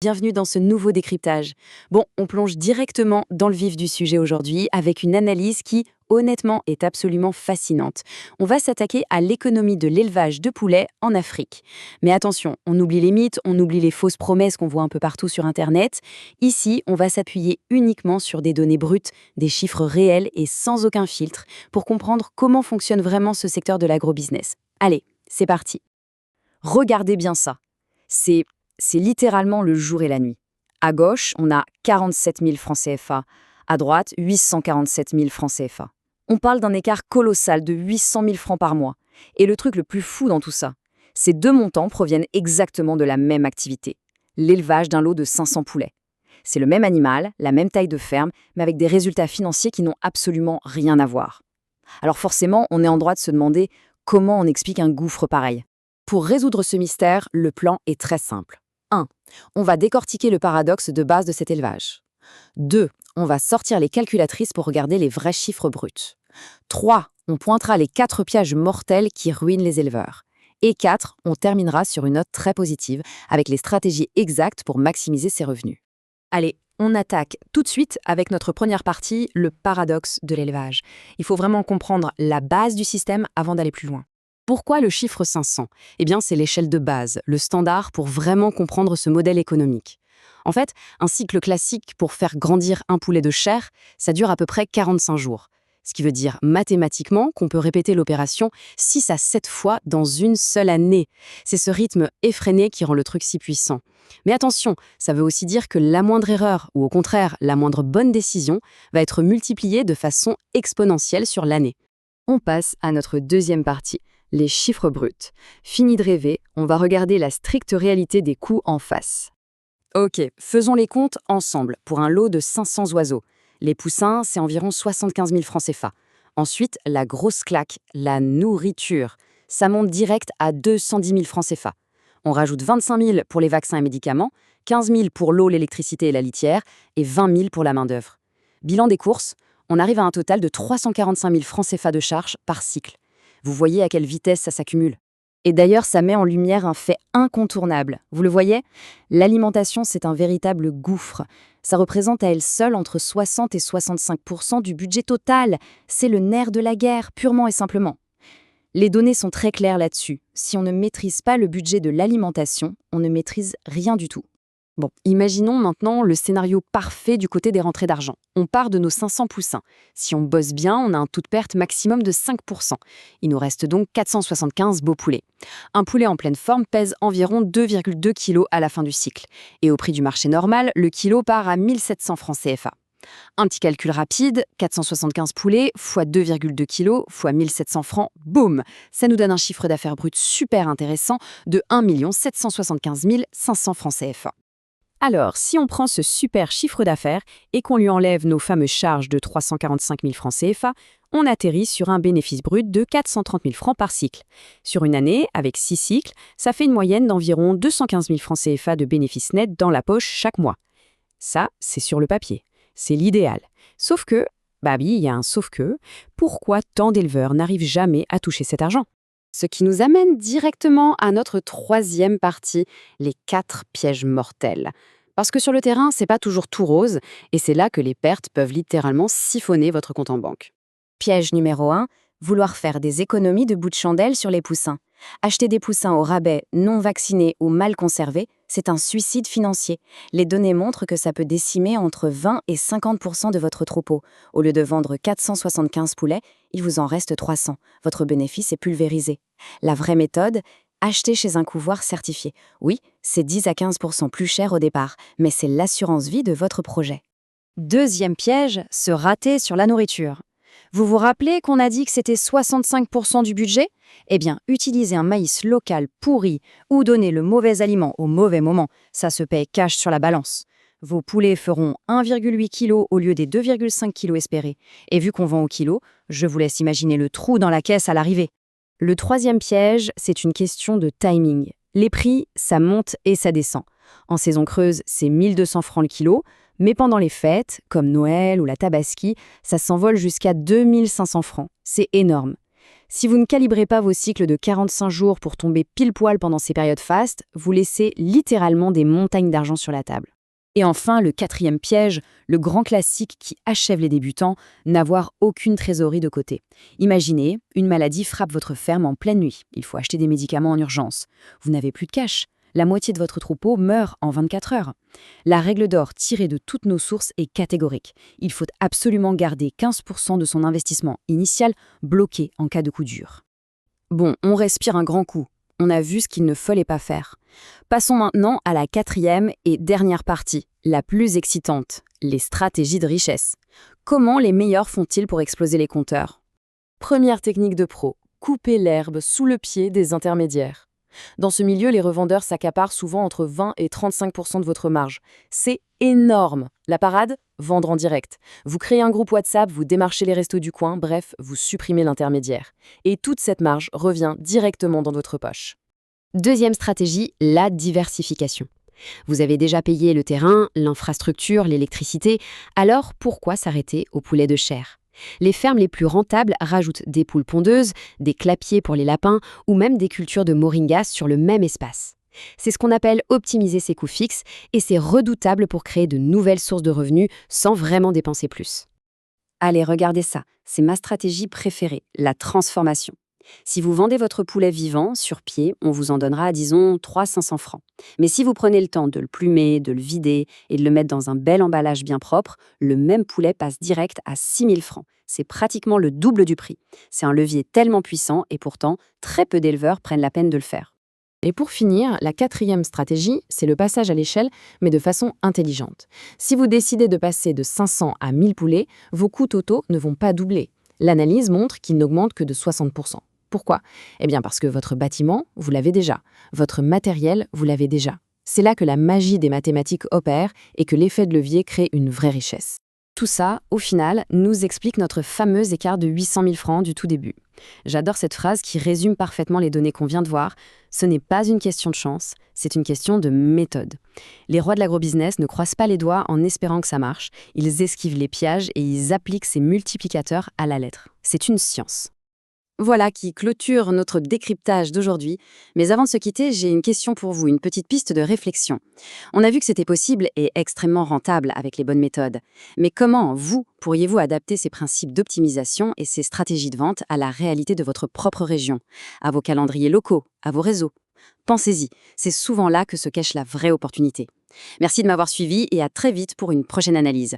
Bienvenue dans ce nouveau décryptage. Bon, on plonge directement dans le vif du sujet aujourd'hui avec une analyse qui, honnêtement, est absolument fascinante. On va s'attaquer à l'économie de l'élevage de poulets en Afrique. Mais attention, on oublie les mythes, on oublie les fausses promesses qu'on voit un peu partout sur Internet. Ici, on va s'appuyer uniquement sur des données brutes, des chiffres réels et sans aucun filtre pour comprendre comment fonctionne vraiment ce secteur de l'agrobusiness. Allez, c'est parti. Regardez bien ça. C'est littéralement le jour et la nuit. À gauche, on a 47 000 francs CFA. À droite, 847 000 francs CFA. On parle d'un écart colossal de 800 000 francs par mois. Et le truc le plus fou dans tout ça, ces deux montants proviennent exactement de la même activité, l'élevage d'un lot de 500 poulets. C'est le même animal, la même taille de ferme, mais avec des résultats financiers qui n'ont absolument rien à voir. Alors forcément, on est en droit de se demander comment on explique un gouffre pareil. Pour résoudre ce mystère, le plan est très simple. 1. On va décortiquer le paradoxe de base de cet élevage. 2. On va sortir les calculatrices pour regarder les vrais chiffres bruts. 3. On pointera les 4 pièges mortels qui ruinent les éleveurs. Et 4. On terminera sur une note très positive avec les stratégies exactes pour maximiser ses revenus. Allez, on attaque tout de suite avec notre première partie, le paradoxe de l'élevage. Il faut vraiment comprendre la base du système avant d'aller plus loin. Pourquoi le chiffre 500 ? Eh bien, c'est l'échelle de base, le standard pour vraiment comprendre ce modèle économique. En fait, un cycle classique pour faire grandir un poulet de chair, ça dure à peu près 45 jours. Ce qui veut dire mathématiquement qu'on peut répéter l'opération 6 à 7 fois dans une seule année. C'est ce rythme effréné qui rend le truc si puissant. Mais attention, ça veut aussi dire que la moindre erreur, ou au contraire, la moindre bonne décision, va être multipliée de façon exponentielle sur l'année. On passe à notre deuxième partie. Les chiffres bruts. Fini de rêver, on va regarder la stricte réalité des coûts en face. Ok, faisons les comptes ensemble pour un lot de 500 oiseaux. Les poussins, c'est environ 75 000 francs CFA. Ensuite, la grosse claque, la nourriture. Ça monte direct à 210 000 francs CFA. On rajoute 25 000 pour les vaccins et médicaments, 15 000 pour l'eau, l'électricité et la litière, et 20 000 pour la main-d'œuvre. Bilan des courses, on arrive à un total de 345 000 francs CFA de charges par cycle. Vous voyez à quelle vitesse ça s'accumule. Et d'ailleurs, ça met en lumière un fait incontournable. Vous le voyez ? L'alimentation, c'est un véritable gouffre. Ça représente à elle seule entre 60 et 65% du budget total. C'est le nerf de la guerre, purement et simplement. Les données sont très claires là-dessus. Si on ne maîtrise pas le budget de l'alimentation, on ne maîtrise rien du tout. Bon, imaginons maintenant le scénario parfait du côté des rentrées d'argent. On part de nos 500 poussins. Si on bosse bien, on a un taux de perte maximum de 5%. Il nous reste donc 475 beaux poulets. Un poulet en pleine forme pèse environ 2,2 kg à la fin du cycle. Et au prix du marché normal, le kilo part à 1700 francs CFA. Un petit calcul rapide, 475 poulets x 2,2 kg x 1700 francs, boum. Ça nous donne un chiffre d'affaires brut super intéressant de 1 775 500 francs CFA. Alors, si on prend ce super chiffre d'affaires et qu'on lui enlève nos fameuses charges de 345 000 francs CFA, on atterrit sur un bénéfice brut de 430 000 francs par cycle. Sur une année, avec 6 cycles, ça fait une moyenne d'environ 215 000 francs CFA de bénéfice net dans la poche chaque mois. Ça, c'est sur le papier. C'est l'idéal. Sauf que, oui, il y a un sauf que, pourquoi tant d'éleveurs n'arrivent jamais à toucher cet argent ? Ce qui nous amène directement à notre troisième partie, les 4 pièges mortels. Parce que sur le terrain, c'est pas toujours tout rose, et c'est là que les pertes peuvent littéralement siphonner votre compte en banque. Piège numéro 1, vouloir faire des économies de bout de chandelle sur les poussins. Acheter des poussins au rabais, non vaccinés ou mal conservés, c'est un suicide financier. Les données montrent que ça peut décimer entre 20 et 50% de votre troupeau. Au lieu de vendre 475 poulets, il vous en reste 300. Votre bénéfice est pulvérisé. La vraie méthode, acheter chez un couvoir certifié. Oui, c'est 10 à 15% plus cher au départ, mais c'est l'assurance vie de votre projet. Deuxième piège, se rater sur la nourriture. Vous vous rappelez qu'on a dit que c'était 65% du budget ? Eh bien, utiliser un maïs local pourri ou donner le mauvais aliment au mauvais moment, ça se paye cash sur la balance. Vos poulets feront 1,8 kg au lieu des 2,5 kg espérés. Et vu qu'on vend au kilo, je vous laisse imaginer le trou dans la caisse à l'arrivée. Le troisième piège, c'est une question de timing. Les prix, ça monte et ça descend. En saison creuse, c'est 1200 francs le kilo, mais pendant les fêtes, comme Noël ou la Tabaski, ça s'envole jusqu'à 2500 francs. C'est énorme. Si vous ne calibrez pas vos cycles de 45 jours pour tomber pile poil pendant ces périodes fastes, vous laissez littéralement des montagnes d'argent sur la table. Et enfin, le quatrième piège, le grand classique qui achève les débutants, n'avoir aucune trésorerie de côté. Imaginez, une maladie frappe votre ferme en pleine nuit. Il faut acheter des médicaments en urgence. Vous n'avez plus de cash. La moitié de votre troupeau meurt en 24 heures. La règle d'or tirée de toutes nos sources est catégorique. Il faut absolument garder 15% de son investissement initial bloqué en cas de coup dur. Bon, on respire un grand coup. On a vu ce qu'il ne fallait pas faire. Passons maintenant à la quatrième et dernière partie, la plus excitante, les stratégies de richesse. Comment les meilleurs font-ils pour exploser les compteurs? Première technique de pro, couper l'herbe sous le pied des intermédiaires. Dans ce milieu, les revendeurs s'accaparent souvent entre 20 et 35% de votre marge. C'est énorme. La parade? Vendre en direct. Vous créez un groupe WhatsApp, vous démarchez les restos du coin, bref, vous supprimez l'intermédiaire. Et toute cette marge revient directement dans votre poche. Deuxième stratégie, la diversification. Vous avez déjà payé le terrain, l'infrastructure, l'électricité, alors pourquoi s'arrêter au poulet de chair? Les fermes les plus rentables rajoutent des poules pondeuses, des clapiers pour les lapins ou même des cultures de moringa sur le même espace. C'est ce qu'on appelle optimiser ses coûts fixes et c'est redoutable pour créer de nouvelles sources de revenus sans vraiment dépenser plus. Allez, regardez ça, c'est ma stratégie préférée, la transformation. Si vous vendez votre poulet vivant, sur pied, on vous en donnera, disons, 300-500 francs. Mais si vous prenez le temps de le plumer, de le vider et de le mettre dans un bel emballage bien propre, le même poulet passe direct à 6 000 francs. C'est pratiquement le double du prix. C'est un levier tellement puissant et pourtant, très peu d'éleveurs prennent la peine de le faire. Et pour finir, la quatrième stratégie, c'est le passage à l'échelle, mais de façon intelligente. Si vous décidez de passer de 500 à 1000 poulets, vos coûts totaux ne vont pas doubler. L'analyse montre qu'ils n'augmentent que de 60%. Pourquoi? Eh bien parce que votre bâtiment, vous l'avez déjà. Votre matériel, vous l'avez déjà. C'est là que la magie des mathématiques opère et que l'effet de levier crée une vraie richesse. Tout ça, au final, nous explique notre fameux écart de 800 000 francs du tout début. J'adore cette phrase qui résume parfaitement les données qu'on vient de voir. Ce n'est pas une question de chance, c'est une question de méthode. Les rois de l'agrobusiness ne croisent pas les doigts en espérant que ça marche. Ils esquivent les pièges et ils appliquent ces multiplicateurs à la lettre. C'est une science. Voilà qui clôture notre décryptage d'aujourd'hui. Mais avant de se quitter, j'ai une question pour vous, une petite piste de réflexion. On a vu que c'était possible et extrêmement rentable avec les bonnes méthodes. Mais comment, vous, pourriez-vous adapter ces principes d'optimisation et ces stratégies de vente à la réalité de votre propre région, à vos calendriers locaux, à vos réseaux? Pensez-y, c'est souvent là que se cache la vraie opportunité. Merci de m'avoir suivi et à très vite pour une prochaine analyse.